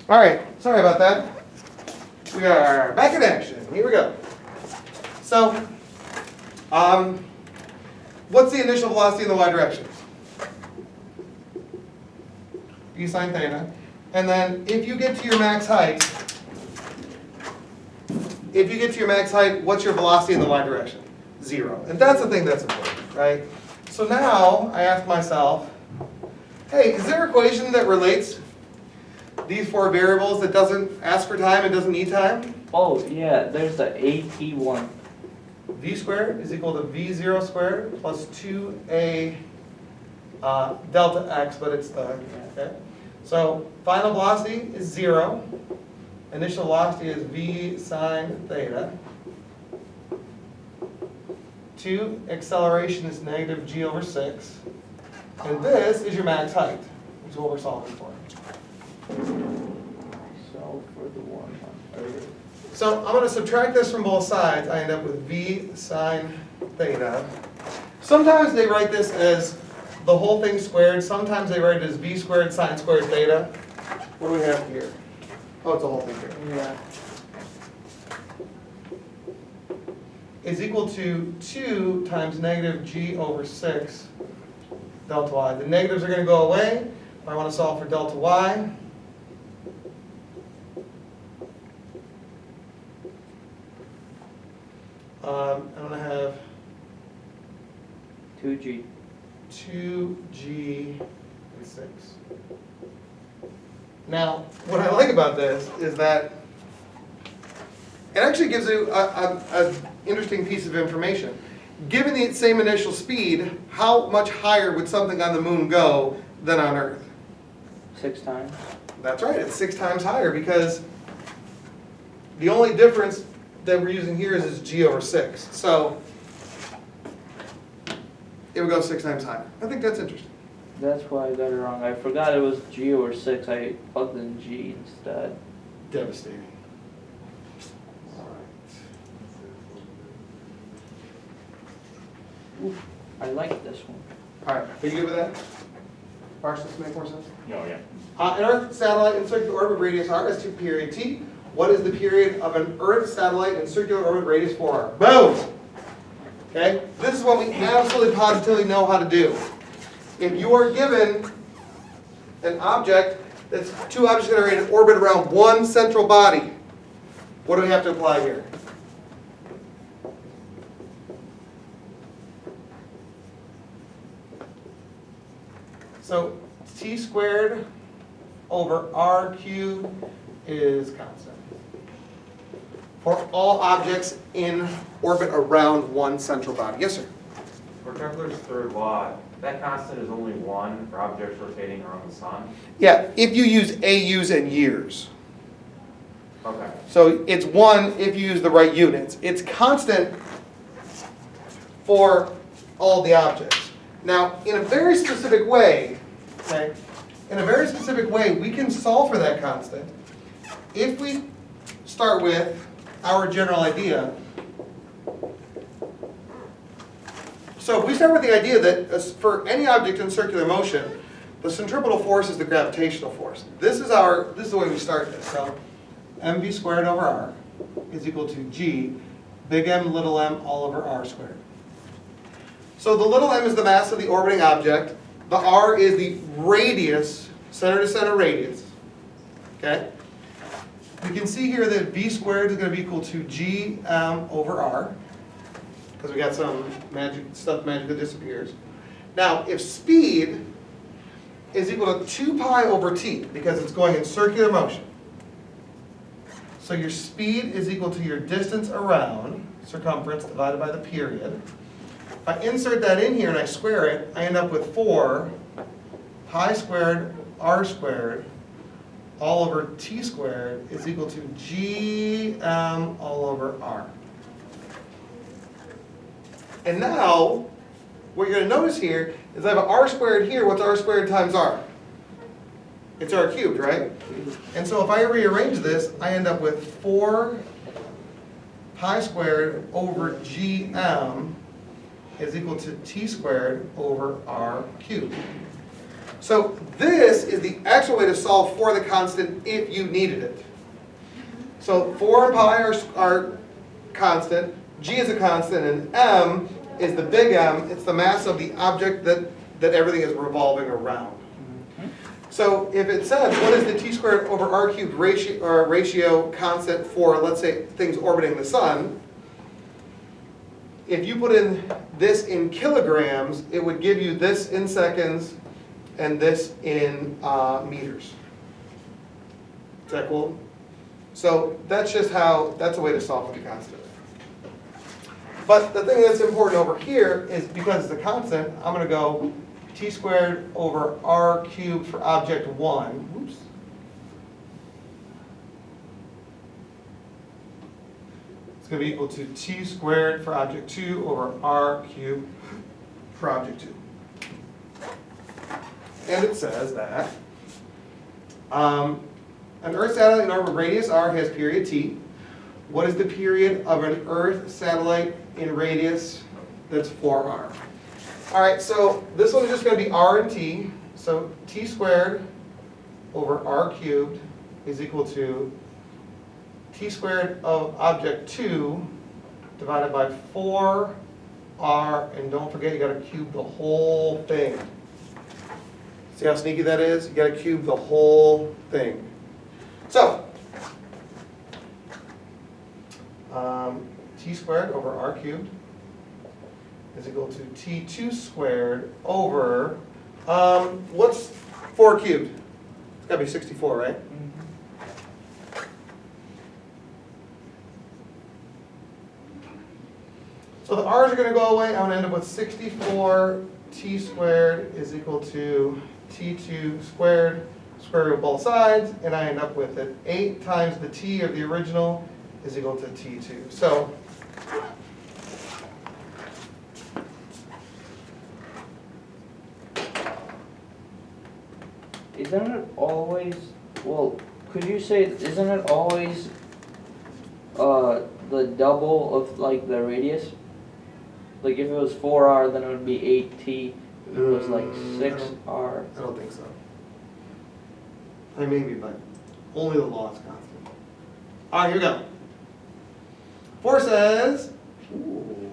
All right, sorry about that. We are back in action. Here we go. So, what's the initial velocity in the y direction? E sine theta. And then if you get to your max height, what's your velocity in the y direction? 0. And that's the thing that's important, right? So now I ask myself, hey, is there an equation that relates these four variables that doesn't ask for time and doesn't need time? Oh, yeah, there's the AT one. V squared is equal to V0 squared plus 2A delta x, but it's the, okay? So final velocity is 0. Initial velocity is V sine theta. 2, acceleration is negative g over 6. And this is your max height, which is what we're solving for. So for the one on Earth. So I'm going to subtract this from both sides. I end up with V sine theta. Sometimes they write this as the whole thing squared. Sometimes they write it as V squared sine squared theta. What do we have here? Oh, it's the whole thing here. Yeah. Is equal to 2 times negative g over 6 delta y. The negatives are going to go away. If I want to solve for delta y, I'm going to have 2G. 2g and 6. Now, what I like about this is that it actually gives you an interesting piece of information. Given the same initial speed, how much higher would something on the moon go than on Earth? 6 times. That's right, it's 6 times higher because the only difference that we're using here is g over 6. So it would go 6 times higher. I think that's interesting. That's why I got it wrong. I forgot it was G over 6. I plugged in G instead. Devastating. Oof, I like this one. All right, are you good with that? Parse, does this make more sense? Oh, yeah. An Earth satellite in circular orbit radius r has 2 period t. What is the period of an Earth satellite in circular orbit radius 4r? Boom! Okay, this is what we absolutely positively know how to do. If you are given an object that's 2 objects that are in orbit around one central body, what do we have to apply here? So t squared over r cubed is constant for all objects in orbit around one central body. Yes, sir? For Kepler's third law, that constant is only 1 for objects rotating around the sun. Yeah, if you use AUs and years. Okay. So it's 1 if you use the right units. It's constant for all the objects. Now, in a very specific way, okay, we can solve for that constant if we start with our general idea. So if we start with the idea that for any object in circular motion, the centripetal force is the gravitational force. This is the way we start this. So mv squared over r is equal to g, big M, little m, all over r squared. So the little m is the mass of the orbiting object. The r is the radius, center to center radius. Okay? We can see here that v squared is going to be equal to gm over r, because we got some magic stuff magically disappears. Now, if speed is equal to 2 pi over t, because it's going in circular motion, so your speed is equal to your distance around, circumference divided by the period. If I insert that in here and I square it, I end up with 4 pi squared r squared all over t squared is equal to gm all over r. And now, what you're going to notice here is I have an r squared here. What's r squared times r? It's r cubed, right? And so if I rearrange this, I end up with 4 pi squared over gm is equal to t squared over r cubed. So this is the actual way to solve for the constant if you needed it. So 4 and pi are constant, g is a constant, and m is the big M. It's the mass of the object that everything is revolving around. So if it says, what is the t squared over r cubed ratio constant for, let's say, things orbiting the sun, if you put in this in kilograms, it would give you this in seconds and this in meters. Is that cool? So that's just how, that's a way to solve for the constant. But the thing that's important over here is because it's a constant, I'm going to go t squared over r cubed for object 1. Oops. It's going to be equal to t squared for object 2 over r cubed for object 2. And it says that an Earth satellite in orbit radius r has period t. What is the period of an Earth satellite in radius? That's 4r. All right, so this one is just going to be r and t. So t squared over r cubed is equal to t squared of object 2 divided by 4r, and don't forget you got to cube the whole thing. See how sneaky that is? You got to cube the whole thing. So t squared over r cubed is equal to t2 squared over, what's 4 cubed? It's got to be 64, right? So the r's are going to go away. I'm going to end up with 64 t squared is equal to t2 squared, square root of both sides, and I end up with it 8 times the t of the original is equal to t2. So Isn't it always, well, could you say, isn't it always the double of like the radius? Like if it was 4r, then it would be 8t. If it was like 6r. I don't think so. I maybe, but only the law is constant. All right, here we go. 4 says, ooh,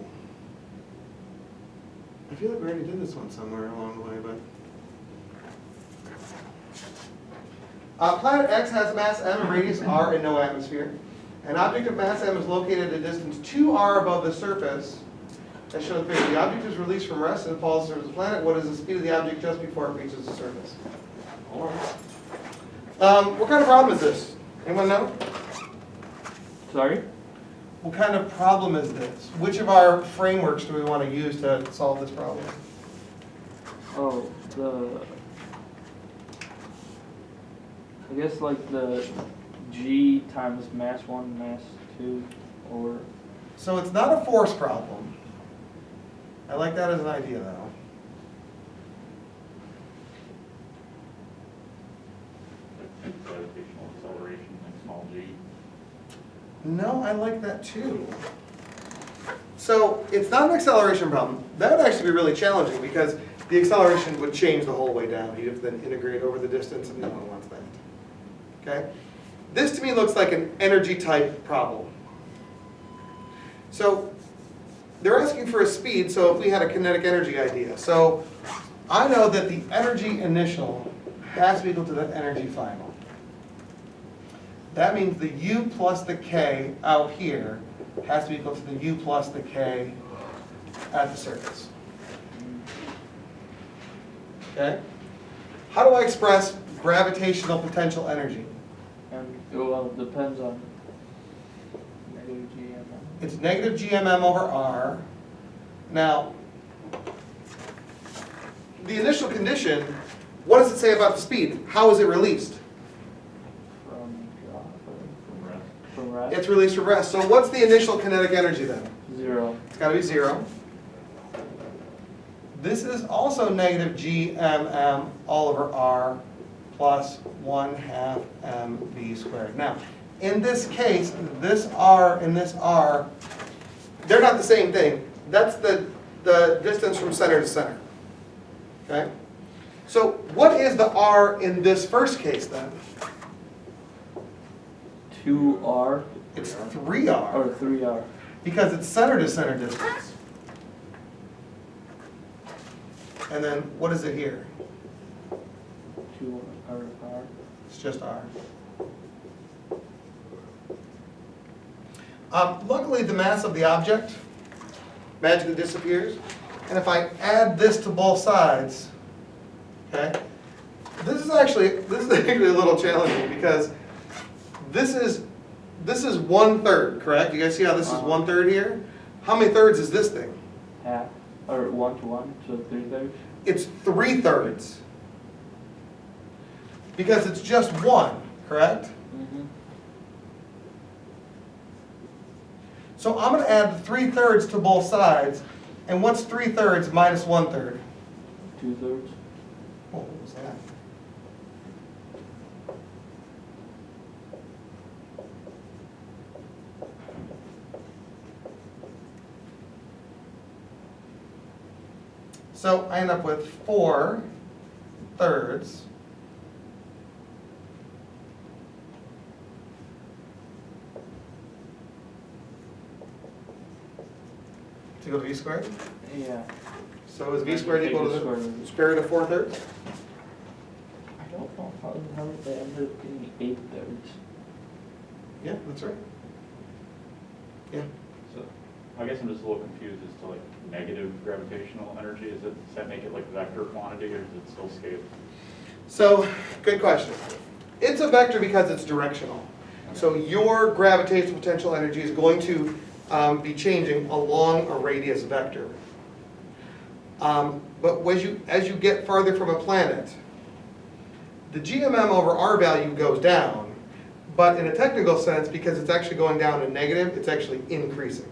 I feel like we already did this one somewhere along the way, but. Planet X has mass m and radius r and no atmosphere. An object of mass m is located at a distance 2r above the surface. As shown in the figure, the object is released from rest and falls to the surface of the planet. What is the speed of the object just before it reaches the surface? All right. What kind of problem is this? Anyone know? Sorry? What kind of problem is this? Which of our frameworks do we want to use to solve this problem? Oh, I guess like the g times mass 1, mass 2, or... So it's not a force problem. I like that as an idea, though. Gravitational acceleration, like small g. No, I like that too. So it's not an acceleration problem. That would actually be really challenging because the acceleration would change the whole way down. You'd have to then integrate over the distance, and no one wants that. Okay? This to me looks like an energy type problem. So they're asking for a speed, so if we had a kinetic energy idea. So I know that the energy initial has to be equal to the energy final. That means the u plus the k out here has to be equal to the u plus the k at the surface. Okay? How do I express gravitational potential energy? And well, it depends on negative g and It's negative gmm over r. Now, the initial condition, what does it say about the speed? How is it released? from rest. It's released from rest. So what's the initial kinetic energy then? 0. It's got to be 0. This is also negative gmm all over r plus 1/2 mv squared. Now, in this case, this r and this r, they're not the same thing. That's the distance from center to center. Okay? So what is the r in this first case then? 2r It's 3r, or 3r. because it's center to center distance. And then what is it here? 2r. It's just r. Luckily, the mass of the object magically disappears. And if I add this to both sides, okay, this is actually a little challenging because this is 1/3, correct? You guys see how this is 1/3 here? How many thirds is this thing? Half or 1 to 1, so 3/3. It's 3/3. Because it's just 1, correct? Mm-hmm. So I'm going to add 3/3 to both sides. And what's 3/3 minus 1/3? 2/3. Oh, what was that? So I end up with 4/3 to go to v squared. Yeah. So is v squared equal to Take the square the root. square root of 4/3? I don't know how they ended up getting 8/3. Yeah, that's right. Yeah. So, I guess I'm just a little confused as to like negative gravitational energy. Does that make it like vector quantity or is it still scalar? So, good question. It's a vector because it's directional. So your gravitational potential energy is going to be changing along a radius vector. But as you get farther from a planet, the GMM over R value goes down, but in a technical sense, because it's actually going down in negative, it's actually increasing.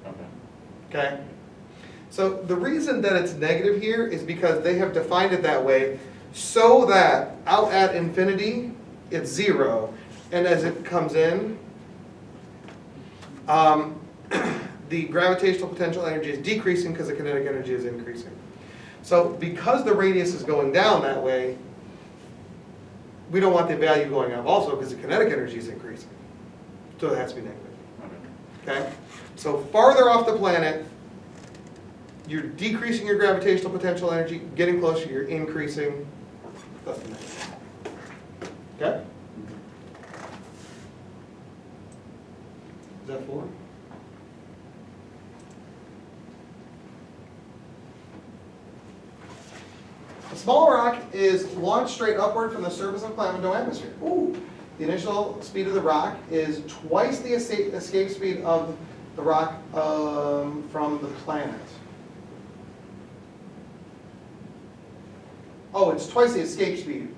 Okay. Okay? So the reason that it's negative here is because they have defined it that way so that out at infinity, it's 0, and as it comes in, the gravitational potential energy is decreasing because the kinetic energy is increasing. So because the radius is going down that way, we don't want the value going up also because the kinetic energy is increasing. So it has to be negative. Okay. Okay? So farther off the planet, you're decreasing your gravitational potential energy. Getting closer, you're increasing. That's the negative. Okay? Is that 4? A small rock is launched straight upward from the surface of a planet with no atmosphere. Ooh. The initial speed of the rock is twice the escape speed of the rock from the planet. Oh, it's twice the escape speed.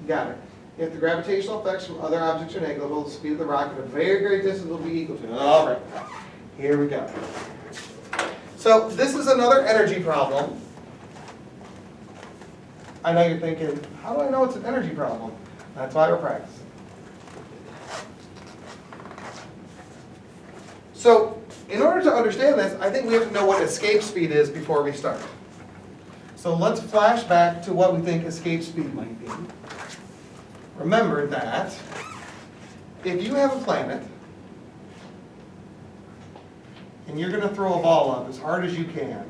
Got it. If the gravitational effects from other objects are negligible, the speed of the rock at a very great distance will be equal to. All right. Here we go. So this is another energy problem. I know you're thinking, how do I know it's an energy problem? That's why we're practicing. So in order to understand this, I think we have to know what escape speed is before we start. So let's flash back to what we think escape speed might be. Remember that if you have a planet and you're going to throw a ball up as hard as you can,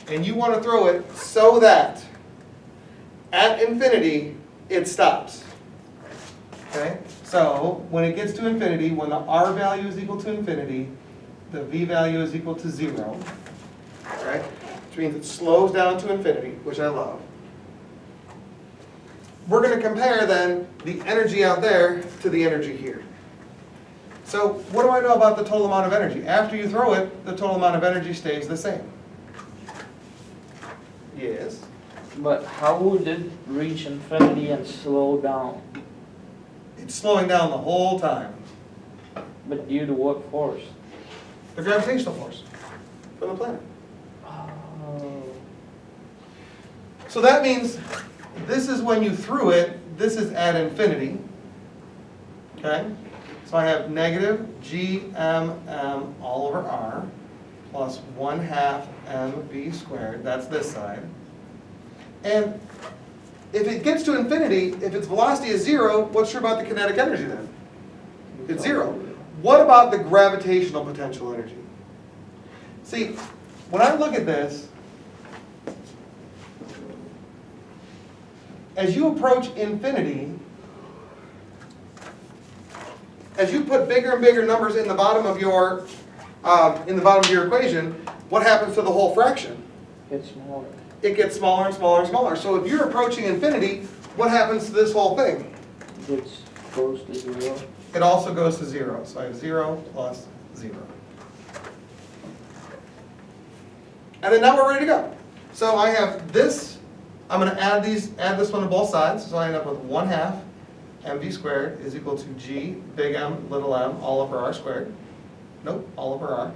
and you want to throw it so that at infinity it stops. Okay? So when it gets to infinity, when the R value is equal to infinity, the V value is equal to 0. Right? Which means it slows down to infinity, which I love. We're going to compare then the energy out there to the energy here. So what do I know about the total amount of energy? After you throw it, the total amount of energy stays the same. Yes? But how would it reach infinity and slow down? It's slowing down the whole time. But due to what force? The gravitational force from the planet. Oh. So that means this is when you threw it, this is at infinity. Okay? So I have negative GMM all over R. plus 1/2 mv squared, that's this side. And if it gets to infinity, if its velocity is 0, what's true about the kinetic energy then? It's 0. What about the gravitational potential energy? See, when I look at this, as you approach infinity, as you put bigger and bigger numbers in the bottom of your equation, what happens to the whole fraction? It's smaller. It gets smaller and smaller and smaller. So if you're approaching infinity, what happens to this whole thing? It goes to 0. It also goes to 0. So I have 0 plus 0. And then now we're ready to go. So I have this. I'm going to add this one to both sides. So I end up with 1/2 mv squared is equal to g big M little m all over r squared. Nope, all over r.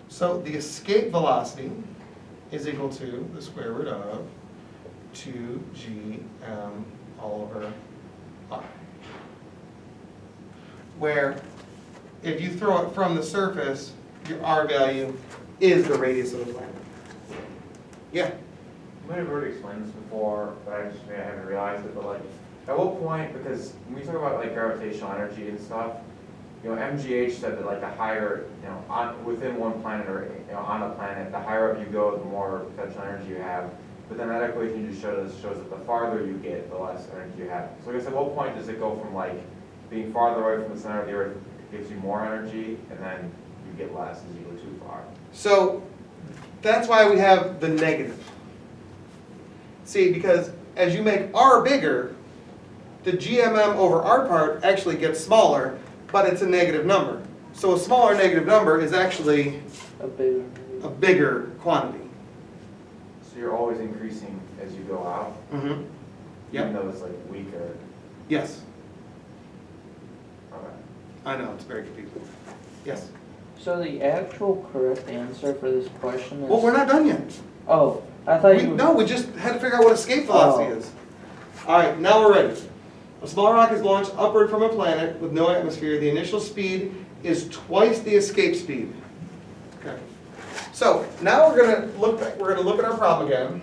So the escape velocity is equal to the square root of 2gm all over r. Where if you throw it from the surface, your r value is the radius of the planet. Yeah? You might have already explained this before, but I haven't realized it, but like, at what point, because when we talk about like gravitational energy and stuff, you know, MGH said that like the higher, you know, within one planet or, you know, on a planet, the higher up you go, the more potential energy you have. But then that equation you just shows that the farther you get, the less energy you have. So I guess at what point does it go from like being farther away from the center of the Earth gives you more energy, and then you get less as you go too far? So that's why we have the negative. See, because as you make r bigger, the GMM over r part actually gets smaller, but it's a negative number. So a smaller negative number is actually A bigger. a bigger quantity. So you're always increasing as you go out, Mm-hmm. even though it's like weaker. Yes. Okay. I know, it's very confusing. Yes. So the actual correct answer for this question is... Well, we're not done yet. Oh, I thought you... No, we just had to figure out what escape velocity Oh. is. All right, now we're ready. A small rock is launched upward from a planet with no atmosphere. The initial speed is twice the escape speed. Okay. So now we're gonna look at our problem again,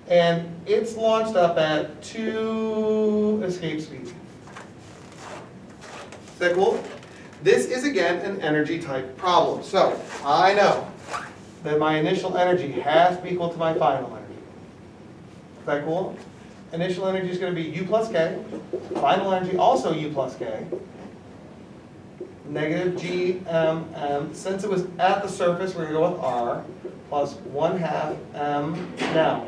and it's launched up at 2 escape speed. Is that cool? This is again an energy type problem. So I know that my initial energy has to be equal to my final energy. Is that cool? Initial energy is going to be U plus K. Final energy also U plus K. Negative GMM. Since it was at the surface, we're going to go with R plus 1/2 M. Now,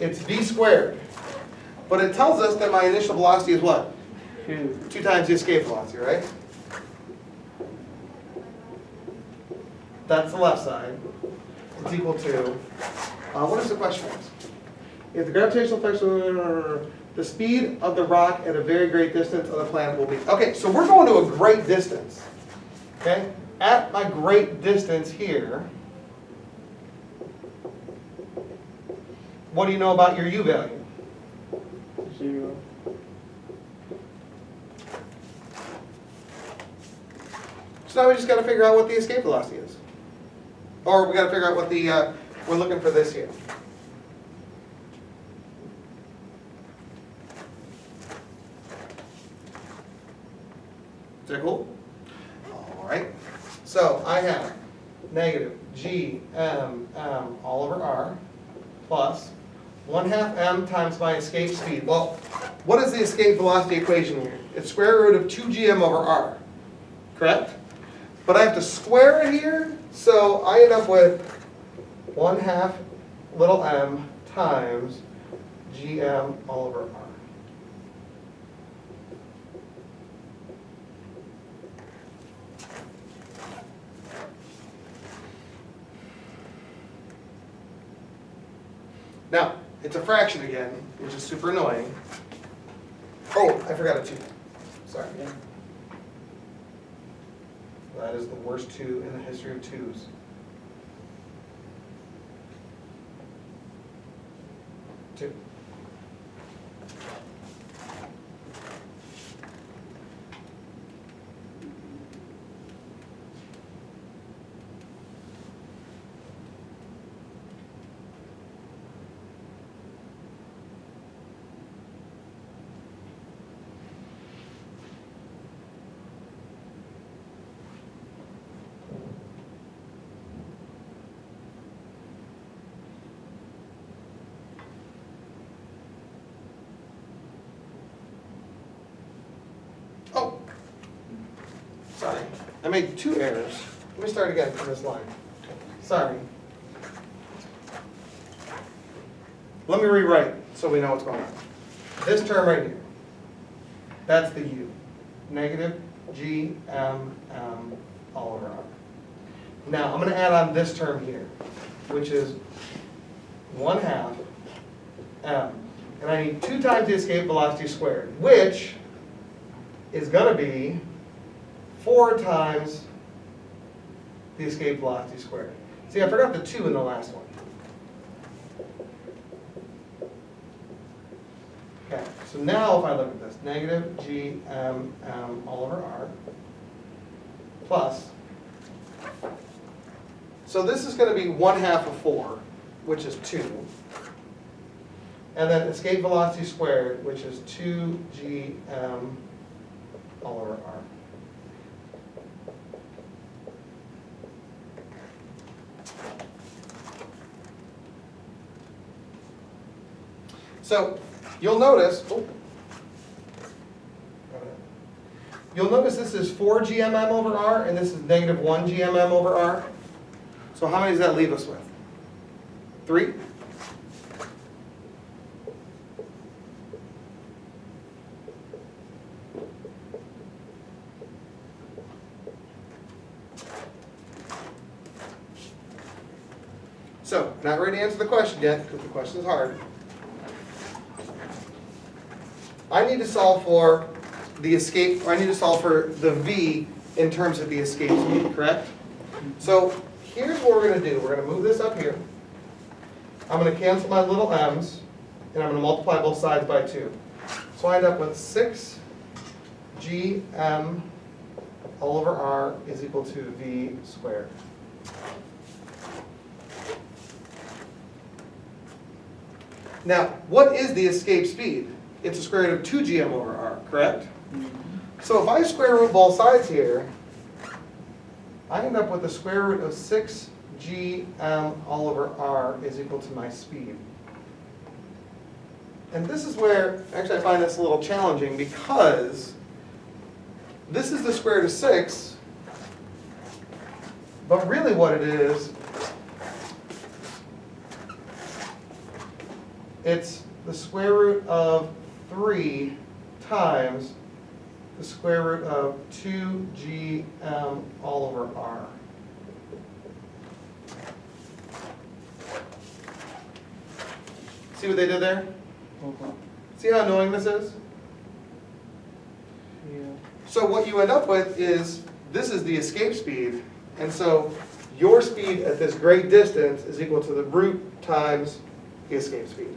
it's V squared. But it tells us that my initial velocity is what? 2. 2 times the escape velocity, right? That's the left side. It's equal to, what is the question? If the gravitational effects, the speed of the rock at a very great distance of the planet will be. Okay, so we're going to a great distance. Okay? At my great distance here, what do you know about your U value? 0. So now we just got to figure out what the escape velocity is. Or we got to figure out what the, we're looking for this here. Is that cool? All right. So I have negative GMM all over R plus 1/2 M times my escape speed. Well, what is the escape velocity equation here? It's square root of 2GM over R. Correct? But I have to square it here, so I end up with 1/2 little m times GM all over R. Now, it's a fraction again, which is super annoying. Oh, I forgot a 2. Sorry. That is the worst 2 in the history of 2s. Two. I made 2 errors. Let me start again from this line. Sorry. Let me rewrite so we know what's going on. This term right here, that's the U. Negative G M M all over R. Now I'm going to add on this term here, which is 1/2 M. And I need 2 times the escape velocity squared, which is going to be 4 times the escape velocity squared. See, I forgot the 2 in the last one. Okay, so now if I look at this, negative G M M all over R plus, so this is going to be 1/2 of 4, which is 2. And then escape velocity squared, which is 2GM all over R. So you'll notice, this is 4 GMM over R, and this is negative 1 GMM over R. So how many does that leave us with? 3? So, not ready to answer the question yet, because the question is hard. I need to solve for the escape, or I need to solve for the V in terms of the escape speed, correct? So, here's what we're going to do. We're going to move this up here. I'm going to cancel my little m's, and I'm going to multiply both sides by 2. So I end up with 6GM all over R is equal to V squared. Now, what is the escape speed? It's the square root of 2GM over R, correct? So if I square root both sides here, I end up with the square root of 6GM all over R is equal to my speed. And this is where, actually I find this a little challenging because this is the square root of 6, but really what it is, it's the square root of 3 times the square root of 2GM all over R. See what they did there? See how annoying this is? Yeah. So what you end up with is, this is the escape speed, and so your speed at this great distance is equal to the root times the escape speed.